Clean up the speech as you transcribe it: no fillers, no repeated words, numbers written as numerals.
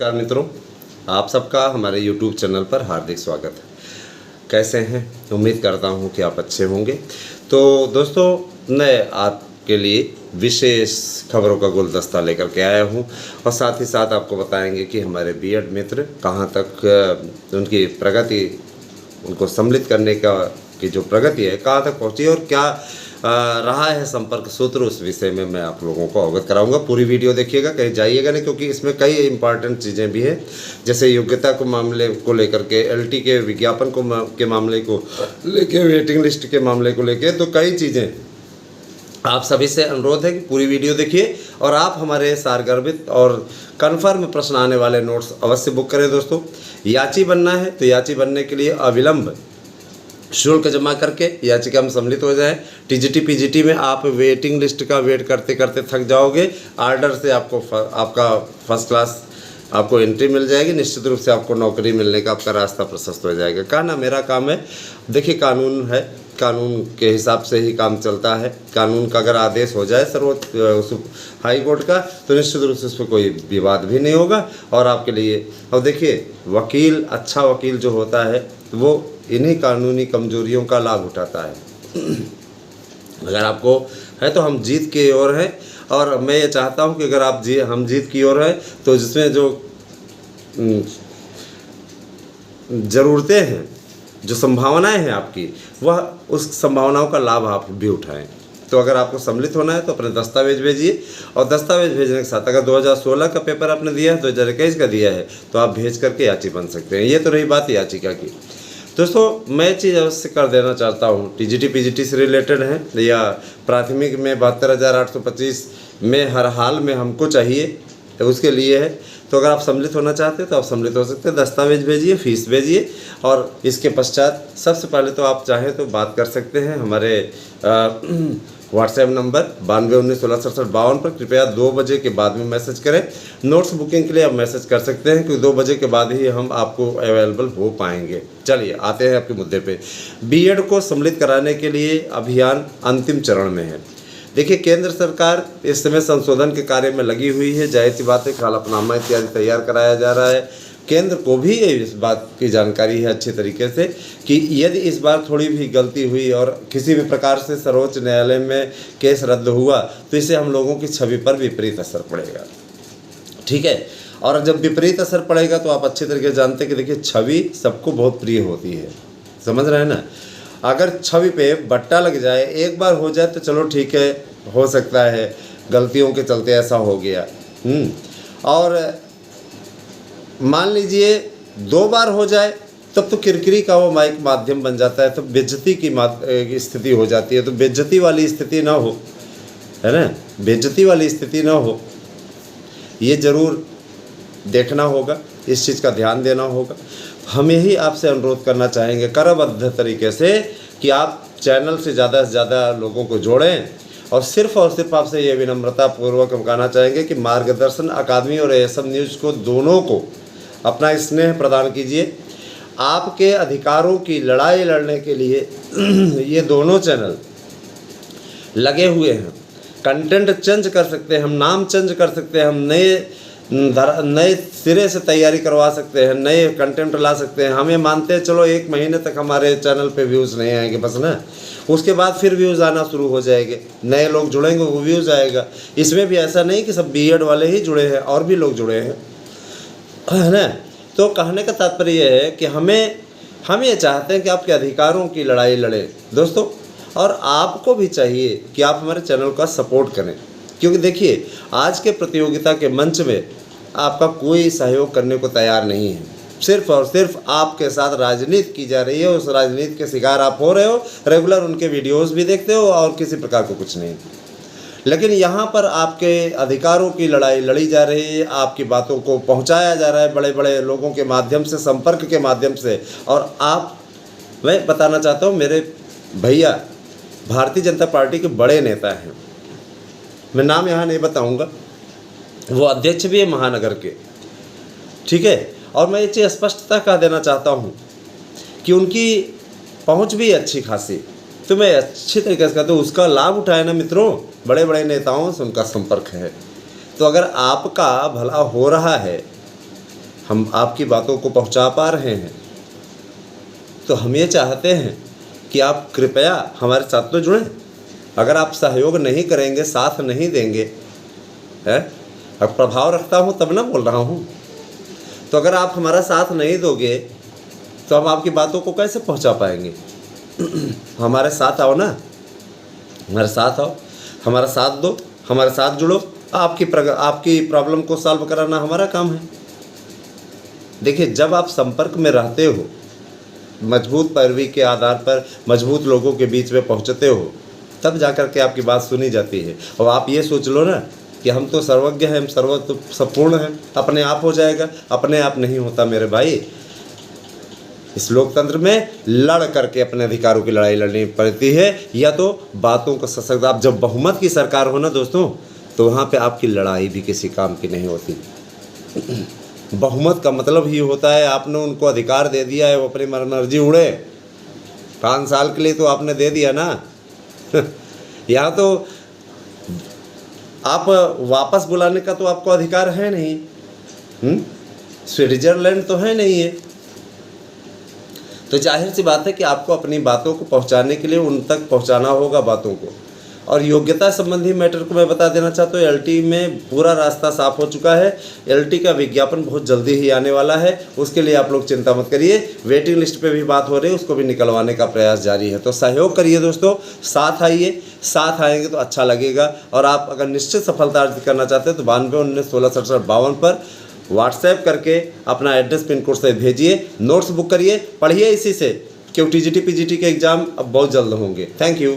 नमस्कार मित्रों, आप सबका हमारे YouTube चैनल पर हार्दिक स्वागत है। कैसे हैं? उम्मीद करता हूं कि आप अच्छे होंगे। तो दोस्तों, मैं आपके लिए विशेष खबरों का गुलदस्ता लेकर के आया हूं और साथ ही साथ आपको बताएंगे कि हमारे बीएड मित्र कहां तक उनकी प्रगति, उनको सम्मिलित करने की जो प्रगति है कहाँ तक पहुँची और क्या रहा है संपर्क सूत्र, उस विषय में मैं आप लोगों को अवगत कराऊंगा। पूरी वीडियो देखिएगा, कहीं जाइएगा नहीं, क्योंकि इसमें कई इंपॉर्टेंट चीज़ें भी हैं, जैसे योग्यता को मामले को लेकर के, एलटी के विज्ञापन के मामले को लेके, वेटिंग लिस्ट के मामले को लेके, तो कई चीज़ें। आप सभी से अनुरोध है कि पूरी वीडियो देखिए और आप हमारे सारगर्भित और कन्फर्म प्रश्न आने वाले नोट्स अवश्य बुक करें। दोस्तों, याची बनना है तो याची बनने के लिए अविलंब शुल्क जमा करके याचिका में सम्मिलित हो जाएं। टीजीटी पीजीटी में आप वेटिंग लिस्ट का वेट करते करते थक जाओगे, आर्डर से आपका फर्स्ट क्लास आपको एंट्री मिल जाएगी, निश्चित रूप से आपको नौकरी मिलने का आपका रास्ता प्रशस्त हो जाएगा। कहना मेरा काम है, देखिए कानून है, कानून के हिसाब से ही काम चलता है। कानून का अगर आदेश हो जाए सर्वोच्च हाई कोर्ट का, तो निश्चित रूप से उस पर कोई विवाद भी नहीं होगा और आपके लिए। और देखिए, वकील, अच्छा वकील जो होता है वो इन्हीं कानूनी कमजोरियों का लाभ उठाता है। अगर आपको है तो हम जीत की ओर हैं, और मैं ये चाहता हूं कि अगर हम जीत की ओर हैं तो जिसमें जो ज़रूरतें हैं, जो संभावनाएं हैं आपकी, वह उस संभावनाओं का लाभ आप भी उठाएं। तो अगर आपको सम्मिलित होना है तो अपने दस्तावेज भेजिए, और दस्तावेज भेजने के साथ अगर 2016 का पेपर आपने दिया है, 2021 का दिया है, तो आप भेज करके याची बन सकते हैं। ये तो रही बात याचिका की। दोस्तों, मैं चीज़ अवश्य कर देना चाहता हूँ, टीजीटी पीजीटी से रिलेटेड है या प्राथमिक में 72,825 में हर हाल में हमको चाहिए, तो उसके लिए है। तो अगर आप सम्मिलित होना चाहते हैं तो आप सम्मिलित हो सकते हैं। दस्तावेज भेजिए, फीस भेजिए, और इसके पश्चात सबसे पहले तो आप चाहें तो बात कर सकते हैं हमारे व्हाट्सएप नंबर 9219166752 पर। कृपया 2 बजे के बाद में मैसेज करें। नोट्स बुकिंग के लिए आप मैसेज कर सकते हैं, क्योंकि 2 बजे के बाद ही हम आपको अवेलेबल हो पाएंगे। चलिए आते हैं आपके मुद्दे पे। बीएड को सम्मिलित कराने के लिए अभियान अंतिम चरण में है। देखिए, केंद्र सरकार इस समय संशोधन के कार्य में लगी हुई है। जाहिर सी बात है, हलफनामा इत्यादि तैयार कराया जा रहा है। केंद्र को भी इस बात की जानकारी है अच्छे तरीके से कि यदि इस बार थोड़ी भी गलती हुई और किसी भी प्रकार से सर्वोच्च न्यायालय में केस रद्द हुआ, तो इससे हम लोगों की छवि पर विपरीत असर पड़ेगा। ठीक है, और जब विपरीत असर पड़ेगा तो आप अच्छे तरीके से जानते हैं कि देखिए, छवि सबको बहुत प्रिय होती है, समझ रहे हैं ना। अगर छवि पे बट्टा लग जाए, एक बार हो जाए तो चलो ठीक है, हो सकता है गलतियों के चलते ऐसा हो गया, और मान लीजिए 2 बार हो जाए, तब तो किरकिरी का वो माइक माध्यम बन जाता है, तो बेइज्जती की स्थिति हो जाती है। तो बेइज्जती वाली स्थिति ना हो, है ना, बेइज्जती वाली स्थिति ना हो, ये ज़रूर देखना होगा, इस चीज़ का ध्यान देना होगा। हम यही आपसे अनुरोध करना चाहेंगे करबद्ध तरीके से कि आप चैनल से ज़्यादा लोगों को जोड़ें, और सिर्फ आपसे ये विनम्रतापूर्वक हम कहना चाहेंगे कि मार्गदर्शन अकादमी और एएसएम न्यूज़ को, दोनों को अपना स्नेह प्रदान कीजिए। आपके अधिकारों की लड़ाई लड़ने के लिए ये दोनों चैनल लगे हुए हैं। कंटेंट चेंज कर सकते हैं हम, नाम चेंज कर सकते हैं हम, नए सिरे से तैयारी करवा सकते हैं, नए कंटेंट ला सकते हैं। हम ये मानते हैं, चलो 1 महीने तक हमारे चैनल पे व्यूज़ नहीं आएंगे बस ना, उसके बाद फिर व्यूज़ आना शुरू हो जाएंगे, नए लोग जुड़ेंगे, वो व्यूज़ आएगा। इसमें भी ऐसा नहीं कि सब बीएड वाले ही जुड़े हैं, और भी लोग जुड़े हैं, है ना। तो कहने का तात्पर्य यह है कि हम ये चाहते हैं कि आपके अधिकारों की लड़ाई लड़ें दोस्तों, और आपको भी चाहिए कि आप हमारे चैनल का सपोर्ट करें, क्योंकि देखिए, आज के प्रतियोगिता के मंच में आपका कोई सहयोग करने को तैयार नहीं है। सिर्फ और सिर्फ आपके साथ राजनीति की जा रही है, उस राजनीति के शिकार आप हो रहे हो, रेगुलर उनके वीडियोस भी देखते हो, और किसी प्रकार को कुछ नहीं। लेकिन यहाँ पर आपके अधिकारों की लड़ाई लड़ी जा रही है, आपकी बातों को पहुँचाया जा रहा है बड़े बड़े लोगों के माध्यम से, संपर्क के माध्यम से। और मैं बताना चाहता हूँ, मेरे भैया भारतीय जनता पार्टी के बड़े नेता हैं, मैं नाम यहाँ नहीं बताऊँगा, वो अध्यक्ष भी है महानगर के, ठीक है। और मैं ये चीज़ स्पष्टता कह देना चाहता हूँ कि उनकी पहुँच भी अच्छी खासी, तो मैं अच्छी तरीके से कहता हूँ, उसका लाभ उठाए ना मित्रों। बड़े बड़े नेताओं से उनका संपर्क है, तो अगर आपका भला हो रहा है हम आपकी बातों को पहुंचा पा रहे हैं। तो हम ये चाहते हैं कि आप कृपया हमारे साथ तो जुड़ें। अगर आप सहयोग नहीं करेंगे, साथ नहीं देंगे, है, अब प्रभाव रखता हूँ तब ना बोल रहा हूँ, तो अगर आप हमारा साथ नहीं दोगे तो हम आपकी बातों को कैसे पहुँचा पाएंगे। हमारे साथ आओ ना, हमारे साथ आओ, हमारा साथ दो, हमारे साथ जुड़ो। आपकी प्रॉब्लम को सॉल्व कराना हमारा काम है। देखिए, जब आप संपर्क में रहते हो, मजबूत पैरवी के आधार पर मजबूत लोगों के बीच में पहुंचते हो, तब जाकर के आपकी बात सुनी जाती है। और आप ये सोच लो ना कि हम तो सर्वज्ञ हैं, हम संपूर्ण हैं, अपने आप हो जाएगा। अपने आप नहीं होता मेरे भाई। इस लोकतंत्र में लड़ करके अपने अधिकारों की लड़ाई लड़नी पड़ती है, या तो बातों को सशक्त। आप जब बहुमत की सरकार हो ना दोस्तों, तो वहाँ पे आपकी लड़ाई भी किसी काम की नहीं होती। बहुमत का मतलब ही होता है आपने उनको अधिकार दे दिया है, वो अपनी मर्जी उड़े। 5 साल के लिए तो आपने दे दिया ना। यहाँ तो आप वापस बुलाने का तो आपको अधिकार है नहीं। स्विट्जरलैंड तो है नहीं है। तो जाहिर सी बात है कि आपको अपनी बातों को पहुंचाने के लिए उन तक पहुंचाना होगा बातों को। और योग्यता संबंधी मैटर को मैं बता देना चाहता हूँ, एलटी में पूरा रास्ता साफ हो चुका है। एलटी का विज्ञापन बहुत जल्दी ही आने वाला है, उसके लिए आप लोग चिंता मत करिए। वेटिंग लिस्ट पे भी बात हो रही है, उसको भी निकलवाने का प्रयास जारी है। तो सहयोग करिए दोस्तों, साथ आइए। साथ आएंगे तो अच्छा लगेगा। और आप अगर निश्चित सफलता अर्जित करना चाहते हैं तो 92 19 16 67 52 पर व्हाट्सएप करके अपना एड्रेस पिन कोड से भेजिए। नोट्स बुक करिए, पढ़िए इसी से, क्योंकि टीजीटी पीजीटी के एग्ज़ाम अब बहुत जल्द होंगे। Thank you.